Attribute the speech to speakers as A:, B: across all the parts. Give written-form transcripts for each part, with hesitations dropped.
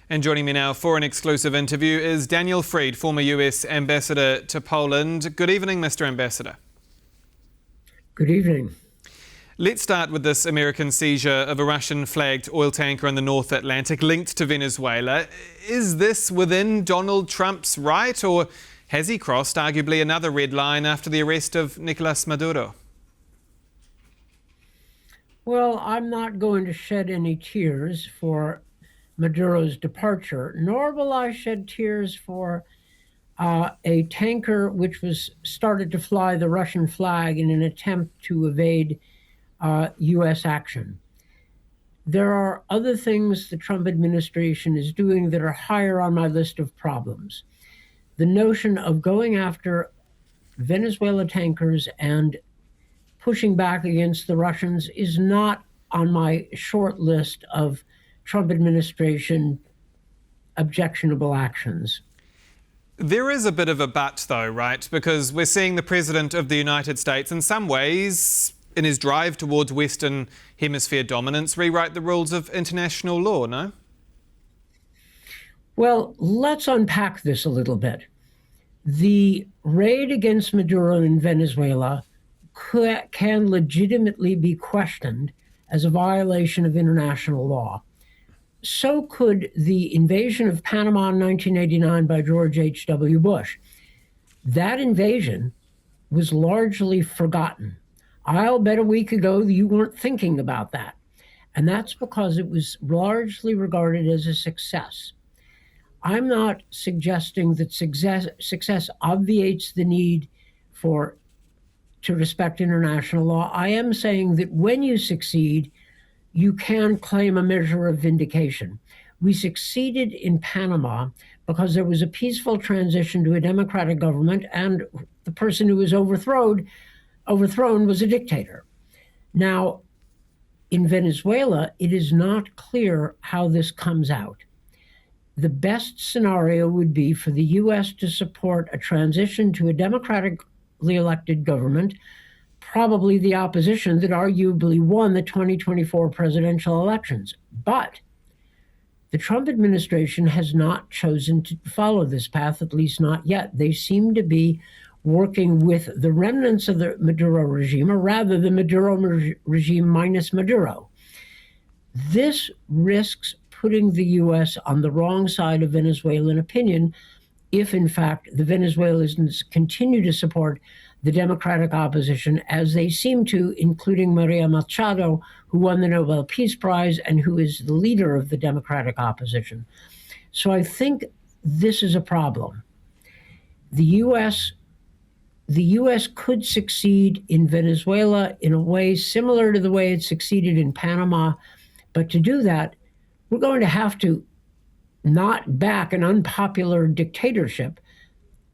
A: And joining me now for an exclusive interview is Daniel Fried, former US Ambassador to Poland. Good evening, Mr. Ambassador.
B: Good evening.
A: Let's start with this American seizure of a Russian-flagged oil tanker in the North Atlantic linked to Venezuela. Is this within Donald Trump's right, or has he crossed arguably another red line after the arrest of Nicolas Maduro?
B: Well, I'm not going to shed any tears for Maduro's departure, nor will I shed tears for a tanker which was started to fly the Russian flag in an attempt to evade U.S. action. There are other things the Trump administration is doing that are higher on my list of problems. The notion of going after Venezuela tankers and pushing back against the Russians is not on my short list of Trump administration objectionable actions.
A: There is a bit of a but, though, right? Because we're seeing the President of the United States, in some ways, in his drive towards Western Hemisphere dominance, rewrite the rules of international law, no?
B: Well, let's unpack this a little bit. The raid against Maduro in Venezuela can legitimately be questioned as a violation of international law. So could the invasion of Panama in 1989 by George H.W. Bush. That invasion was largely forgotten. I'll bet a week ago you weren't thinking about that. And that's because it was largely regarded as a success. I'm not suggesting that success obviates the need to respect international law. I am saying that when you succeed, you can claim a measure of vindication. We succeeded in Panama because there was a peaceful transition to a democratic government, and the person who was overthrown was a dictator. Now, in Venezuela, it is not clear how this comes out. The best scenario would be for the U.S. to support a transition to a democratically elected government, probably the opposition that arguably won the 2024 presidential elections. But the Trump administration has not chosen to follow this path, at least not yet. They seem to be working with the remnants of the Maduro regime, or rather the Maduro regime minus Maduro. This risks putting the U.S. on the wrong side of Venezuelan opinion if, in fact, the Venezuelans continue to support the democratic opposition, as they seem to, including Maria Machado, who won the Nobel Peace Prize and who is the leader of the democratic opposition. So I think this is a problem. The U.S. could succeed in Venezuela in a way similar to the way it succeeded in Panama, but to do that, we're going to have to not back an unpopular dictatorship,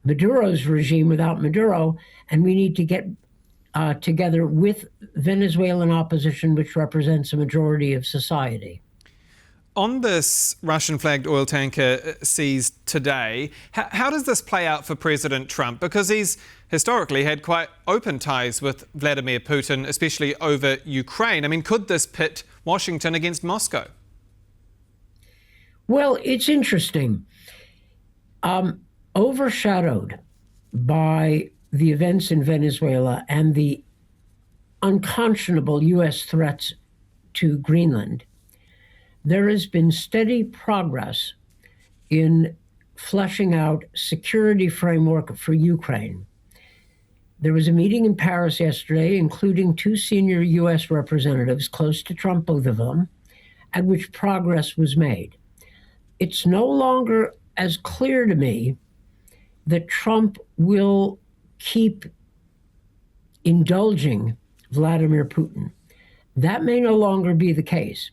B: Maduro's regime without Maduro, and we need to get together with Venezuelan opposition, which represents a majority of society.
A: On this Russian-flagged oil tanker seized today, how does this play out for President Trump? Because he's historically had quite open ties with Vladimir Putin, especially over Ukraine. I mean, could this pit Washington against Moscow?
B: Well, it's interesting. Overshadowed by the events in Venezuela and the unconscionable U.S. threats to Greenland, there has been steady progress in fleshing out security framework for Ukraine. There was a meeting in Paris yesterday, including two senior U.S. representatives, close to Trump, both of them, at which progress was made. It's no longer as clear to me that Trump will keep indulging Vladimir Putin. That may no longer be the case.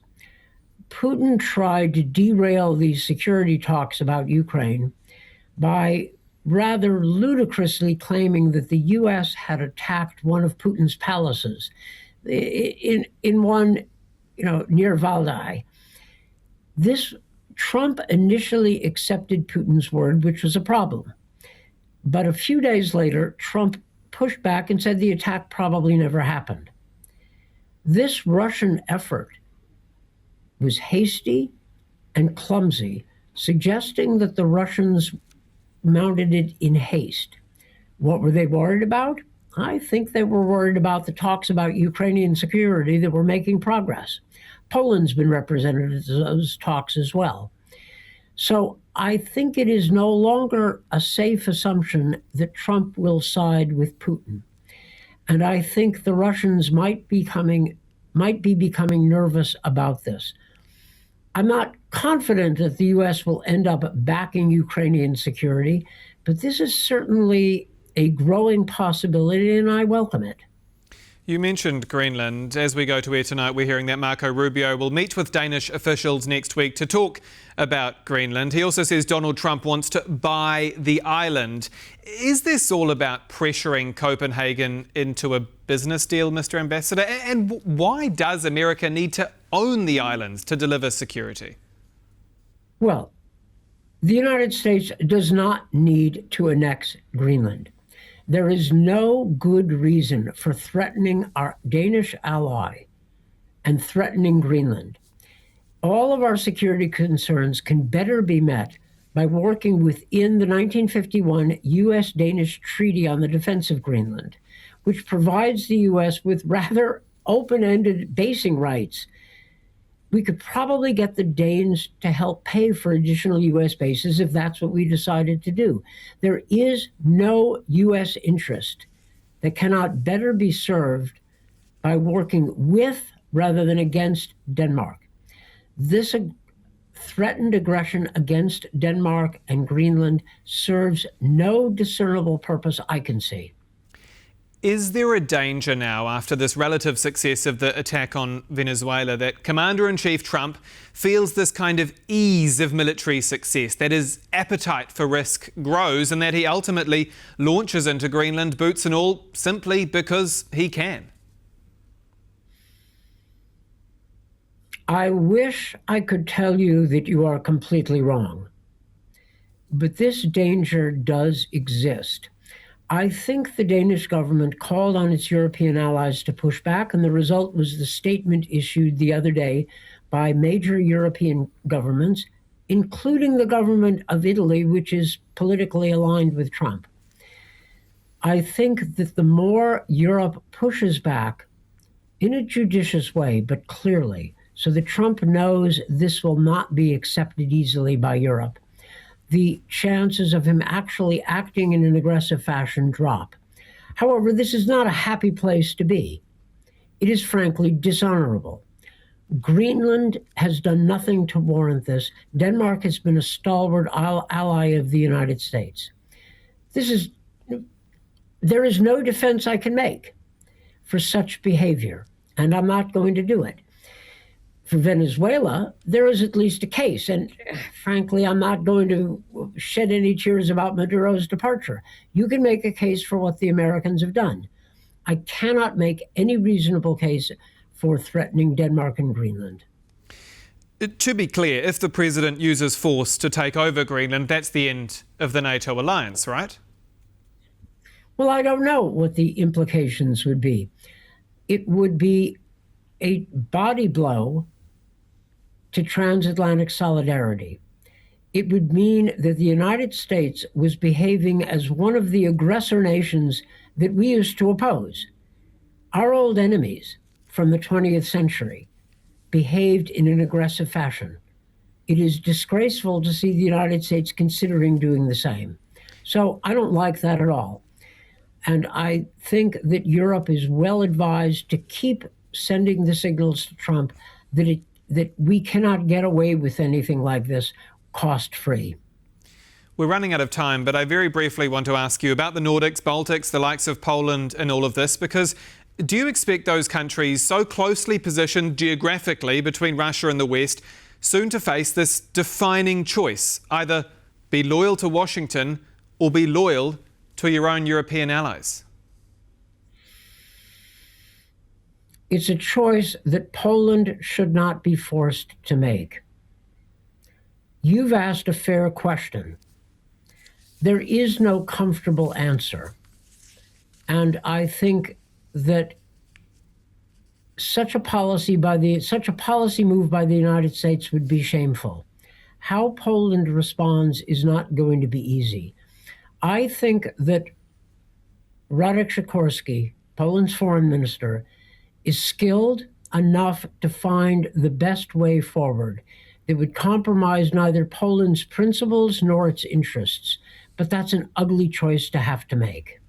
B: Putin tried to derail these security talks about Ukraine by rather ludicrously claiming that the U.S. had attacked one of Putin's palaces in one, near Valdai. Trump initially accepted Putin's word, which was a problem. But a few days later, Trump pushed back and said the attack probably never happened. This Russian effort was hasty and clumsy, suggesting that the Russians mounted it in haste. What were they worried about? I think they were worried about the talks about Ukrainian security that were making progress. Poland's been represented in those talks as well. So I think it is no longer a safe assumption that Trump will side with Putin. And I think the Russians might be becoming nervous about this. I'm not confident that the US will end up backing Ukrainian security, but this is certainly a growing possibility, and I welcome it.
A: You mentioned Greenland. As we go to air tonight, we're hearing that Marco Rubio will meet with Danish officials next week to talk about Greenland. He also says Donald Trump wants to buy the island. Is this all about pressuring Copenhagen into a business deal, Mr. Ambassador? And why does America need to own the islands to deliver security?
B: Well, the United States does not need to annex Greenland. There is no good reason for threatening our Danish ally and threatening Greenland. All of our security concerns can better be met by working within the 1951 US-Danish Treaty on the Defense of Greenland, which provides the US with rather open-ended basing rights. We could probably get the Danes to help pay for additional US bases if that's what we decided to do. There is no US interest that cannot better be served by working with rather than against Denmark. This threatened aggression against Denmark and Greenland serves no discernible purpose I can see.
A: Is there a danger now, after this relative success of the attack on Venezuela, that Commander-in-Chief Trump feels this kind of ease of military success, that his appetite for risk grows, and that he ultimately launches into Greenland, boots and all, simply because he can?
B: I wish I could tell you that you are completely wrong, but this danger does exist. I think the Danish government called on its European allies to push back, and the result was the statement issued the other day by major European governments, including the government of Italy, which is politically aligned with Trump. I think that the more Europe pushes back in a judicious way, but clearly, so that Trump knows this will not be accepted easily by Europe, the chances of him actually acting in an aggressive fashion drop. However, this is not a happy place to be. It is frankly dishonorable. Greenland has done nothing to warrant this. Denmark has been a stalwart ally of the United States. There is no defense I can make for such behavior, and I'm not going to do it. For Venezuela, there is at least a case, and frankly, I'm not going to shed any tears about Maduro's departure. You can make a case for what the Americans have done. I cannot make any reasonable case for threatening Denmark and Greenland.
A: To be clear, if the president uses force to take over Greenland, that's the end of the NATO alliance, right?
B: Well, I don't know what the implications would be. It would be a body blow to transatlantic solidarity. It would mean that the United States was behaving as one of the aggressor nations that we used to oppose. Our old enemies from the 20th century behaved in an aggressive fashion. It is disgraceful to see the United States considering doing the same. So I don't like that at all. And I think that Europe is well advised to keep sending the signals to Trump that we cannot get away with anything like this cost-free.
A: We're running out of time, but I very briefly want to ask you about the Nordics, Baltics, the likes of Poland and all of this, because do you expect those countries so closely positioned geographically between Russia and the West soon to face this defining choice, either be loyal to Washington or be loyal to your own European allies?
B: It's a choice that Poland should not be forced to make. You've asked a fair question. There is no comfortable answer. And I think that such a policy move by the United States would be shameful. how Poland responds is not going to be easy. I think that Radek Sikorski, Poland's foreign minister, is skilled enough to find the best way forward that would compromise neither Poland's principles nor its interests. But that's an ugly choice to have to make.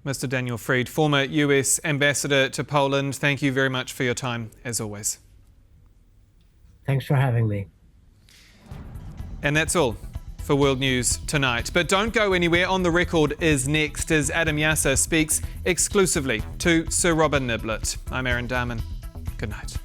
A: Mr. Daniel Fried, former US ambassador to Poland, thank you very much for your time, as always.
B: Thanks for having me.
A: And that's all for World News tonight. But don't go anywhere. On the Record is next as Adam Yasser speaks exclusively to Sir Robin Niblett. I'm Aaron Dahmen. Good night.